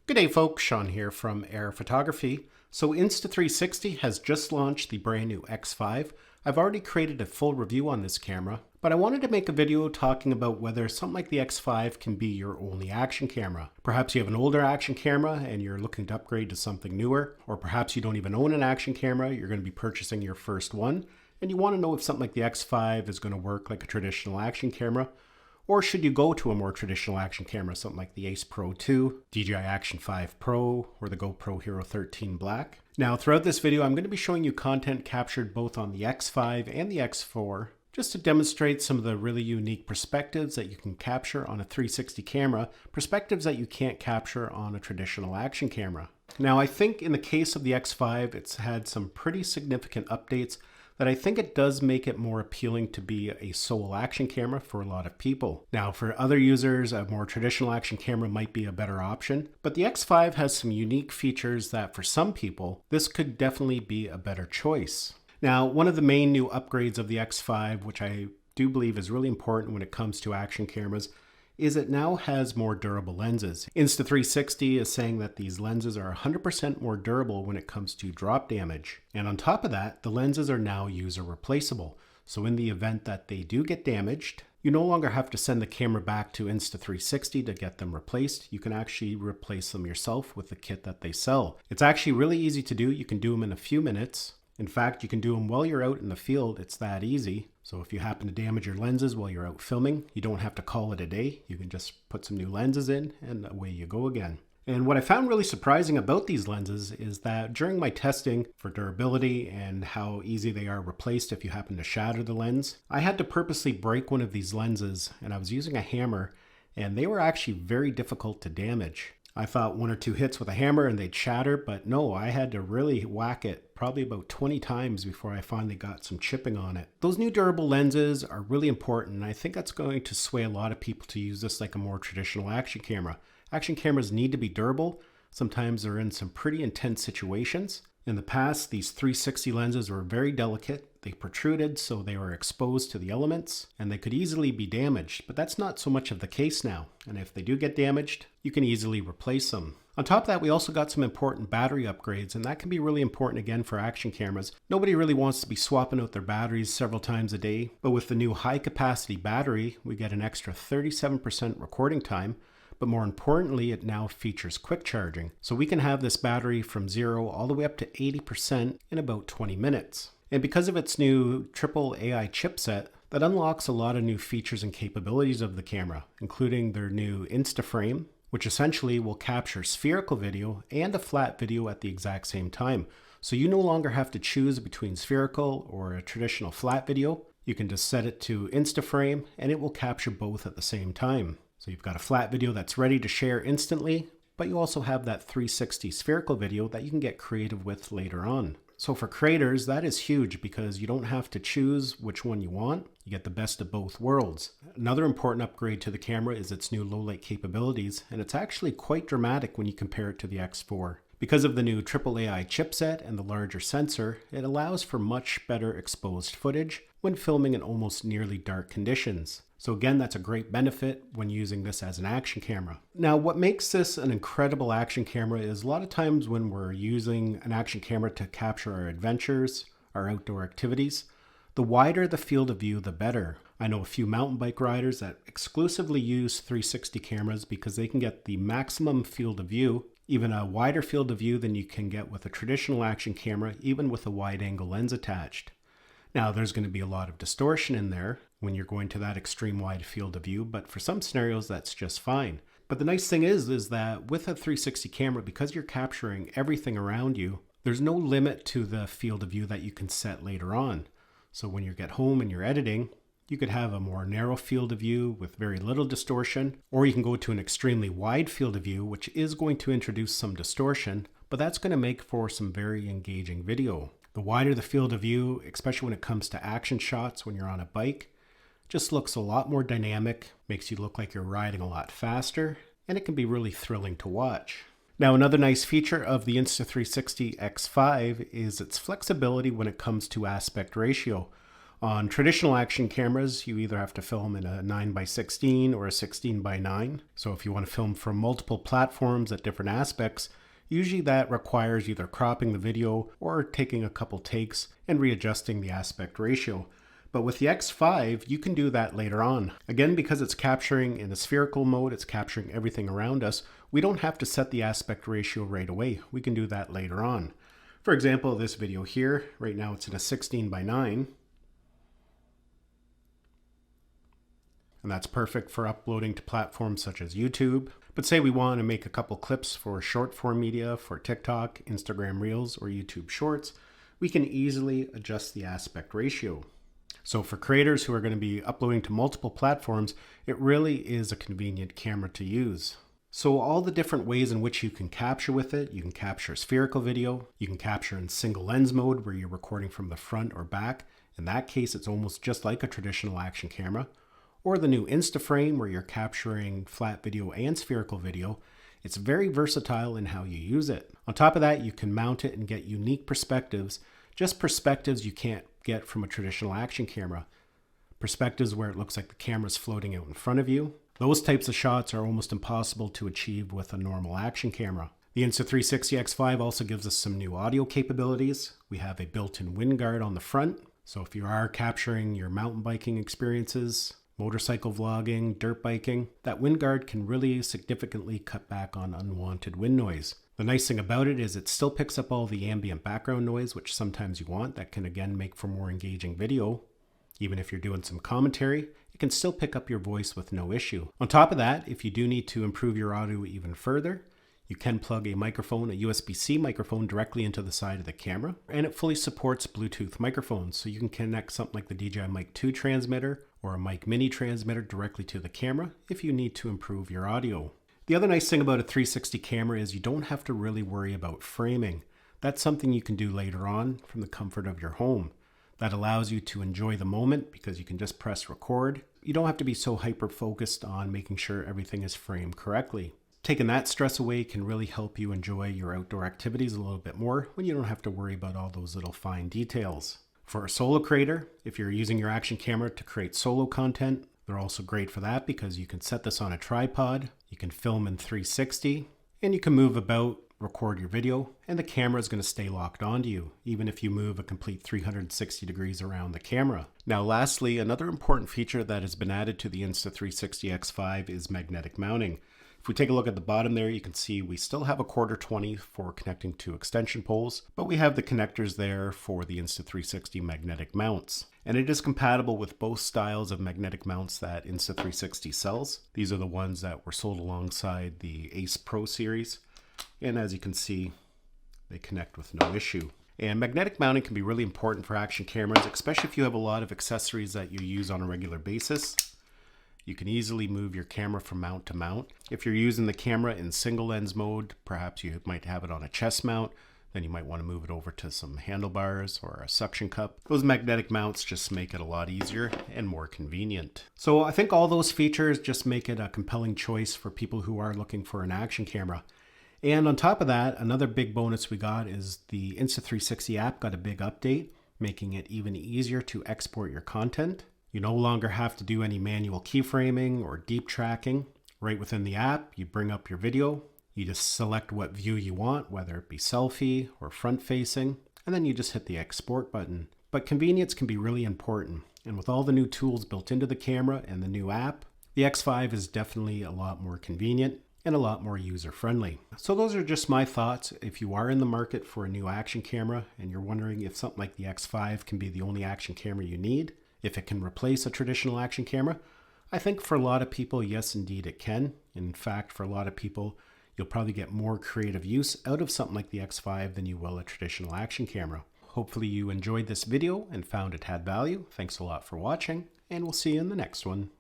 Good day folks, Sean here from Air Photography. So Insta360 has just launched the brand new X5. I've already created a full review on this camera, but I wanted to make a video talking about whether something like the X5 can be your only action camera. Perhaps you have an older action camera and you're looking to upgrade to something newer, or perhaps you don't even own an action camera, you're going to be purchasing your first one, and you want to know if something like the X5 is going to work like a traditional action camera. Or should you go to a more traditional action camera, something like the Ace Pro 2, DJI Action 5 Pro, or the GoPro Hero 13 Black? Now, throughout this video, I'm going to be showing you content captured both on the X5 and the X4, just to demonstrate some of the really unique perspectives that you can capture on a 360 camera, perspectives that you can't capture on a traditional action camera. Now, I think in the case of the X5, it's had some pretty significant updates that I think it does make it more appealing to be a sole action camera for a lot of people. Now, for other users, a more traditional action camera might be a better option, but the X5 has some unique features that for some people, this could definitely be a better choice. Now, one of the main new upgrades of the X5, which I do believe is really important when it comes to action cameras, is it now has more durable lenses. Insta360 is saying that these lenses are 100% more durable when it comes to drop damage. And on top of that, the lenses are now user replaceable. So in the event that they do get damaged, you no longer have to send the camera back to Insta360 to get them replaced. You can actually replace them yourself with the kit that they sell. It's actually really easy to do. You can do them in a few minutes. In fact, you can do them while you're out in the field. It's that easy. So if you happen to damage your lenses while you're out filming, you don't have to call it a day. You can just put some new lenses in and away you go again. And what I found really surprising about these lenses is that during my testing for durability and how easy they are replaced if you happen to shatter the lens, I had to purposely break one of these lenses and I was using a hammer and they were actually very difficult to damage. I thought one or two hits with a hammer and they'd shatter, but no, I had to really whack it probably about 20 times before I finally got some chipping on it. Those new durable lenses are really important, and I think that's going to sway a lot of people to use this like a more traditional action camera. Action cameras need to be durable. Sometimes they're in some pretty intense situations. In the past, these 360 lenses were very delicate. They protruded, so they were exposed to the elements, and they could easily be damaged, but that's not so much of the case now. And if they do get damaged, you can easily replace them. On top of that, we also got some important battery upgrades, and that can be really important again for action cameras. Nobody really wants to be swapping out their batteries several times a day, but with the new high capacity battery, we get an extra 37% recording time. But more importantly, it now features quick charging. So we can have this battery from 0 all the way up to 80% in about 20 minutes. And because of its new triple AI chipset, that unlocks a lot of new features and capabilities of the camera, including their new Instaframe, which essentially will capture spherical video and a flat video at the exact same time. So you no longer have to choose between spherical or a traditional flat video. You can just set it to Instaframe and it will capture both at the same time. So you've got a flat video that's ready to share instantly, but you also have that 360 spherical video that you can get creative with later on. So for creators, that is huge because you don't have to choose which one you want. You get the best of both worlds. Another important upgrade to the camera is its new low light capabilities, and it's actually quite dramatic when you compare it to the X4. Because of the new triple AI chipset and the larger sensor, it allows for much better exposed footage when filming in almost nearly dark conditions. So again, that's a great benefit when using this as an action camera. Now, what makes this an incredible action camera is a lot of times when we're using an action camera to capture our adventures, our outdoor activities, the wider the field of view, the better. I know a few mountain bike riders that exclusively use 360 cameras because they can get the maximum field of view, even a wider field of view than you can get with a traditional action camera, even with a wide angle lens attached. Now, there's going to be a lot of distortion in there when you're going to that extreme wide field of view, but for some scenarios, that's just fine. But the nice thing is that with a 360 camera, because you're capturing everything around you, there's no limit to the field of view that you can set later on. So when you get home and you're editing, you could have a more narrow field of view with very little distortion, or you can go to an extremely wide field of view, which is going to introduce some distortion, but that's going to make for some very engaging video. The wider the field of view, especially when it comes to action shots when you're on a bike, just looks a lot more dynamic, makes you look like you're riding a lot faster, and it can be really thrilling to watch. Now, another nice feature of the Insta360 X5 is its flexibility when it comes to aspect ratio. On traditional action cameras, you either have to film in a 9x16 or a 16x9. So if you want to film from multiple platforms at different aspects, usually that requires either cropping the video or taking a couple takes and readjusting the aspect ratio. But with the X5, you can do that later on. Again, because it's capturing in a spherical mode, it's capturing everything around us, we don't have to set the aspect ratio right away. We can do that later on. For example, this video here, right now it's in a 16x9. And that's perfect for uploading to platforms such as YouTube. But say we want to make a couple clips for short form media for TikTok, Instagram Reels, or YouTube Shorts, we can easily adjust the aspect ratio. So for creators who are going to be uploading to multiple platforms, it really is a convenient camera to use. So all the different ways in which you can capture with it, you can capture spherical video, you can capture in single lens mode where you're recording from the front or back. In that case, it's almost just like a traditional action camera. Or the new Instaframe where you're capturing flat video and spherical video. It's very versatile in how you use it. On top of that, you can mount it and get unique perspectives, just perspectives you can't get from a traditional action camera. Perspectives where it looks like the camera's floating out in front of you. Those types of shots are almost impossible to achieve with a normal action camera. The Insta360 X5 also gives us some new audio capabilities. We have a built-in wind guard on the front. So if you are capturing your mountain biking experiences, motorcycle vlogging, dirt biking, that wind guard can really significantly cut back on unwanted wind noise. The nice thing about it is it still picks up all the ambient background noise, which sometimes you want. That can again make for more engaging video. Even if you're doing some commentary, it can still pick up your voice with no issue. On top of that, if you do need to improve your audio even further, you can plug a microphone, a USB-C microphone directly into the side of the camera, and it fully supports Bluetooth microphones. So you can connect something like the DJI Mic 2 transmitter or a Mic Mini transmitter directly to the camera if you need to improve your audio. The other nice thing about a 360 camera is you don't have to really worry about framing. That's something you can do later on from the comfort of your home. That allows you to enjoy the moment because you can just press record. You don't have to be so hyper-focused on making sure everything is framed correctly. Taking that stress away can really help you enjoy your outdoor activities a little bit more when you don't have to worry about all those little fine details. For a solo creator, if you're using your action camera to create solo content, they're also great for that because you can set this on a tripod, you can film in 360, and you can move about, record your video, and the camera is going to stay locked onto you, even if you move a complete 360 degrees around the camera. Now lastly, another important feature that has been added to the Insta360 X5 is magnetic mounting. If we take a look at the bottom there, you can see we still have a 1/4-20 for connecting to extension poles, but we have the connectors there for the Insta360 magnetic mounts. And it is compatible with both styles of magnetic mounts that Insta360 sells. These are the ones that were sold alongside the Ace Pro series. And as you can see, they connect with no issue. And magnetic mounting can be really important for action cameras, especially if you have a lot of accessories that you use on a regular basis. You can easily move your camera from mount to mount. If you're using the camera in single lens mode, perhaps you might have it on a chest mount, then you might want to move it over to some handlebars or a suction cup. Those magnetic mounts just make it a lot easier and more convenient. So I think all those features just make it a compelling choice for people who are looking for an action camera. And on top of that, another big bonus we got is the Insta360 app got a big update, making it even easier to export your content. You no longer have to do any manual keyframing or deep tracking. Right within the app, you bring up your video, you just select what view you want, whether it be selfie or front facing, and then you just hit the export button. But convenience can be really important. And with all the new tools built into the camera and the new app, the X5 is definitely a lot more convenient and a lot more user-friendly. So those are just my thoughts. If you are in the market for a new action camera and you're wondering if something like the X5 can be the only action camera you need, if it can replace a traditional action camera, I think for a lot of people, yes, indeed it can. In fact, for a lot of people, you'll probably get more creative use out of something like the X5 than you will a traditional action camera. Hopefully you enjoyed this video and found it had value. Thanks a lot for watching, and we'll see you in the next one.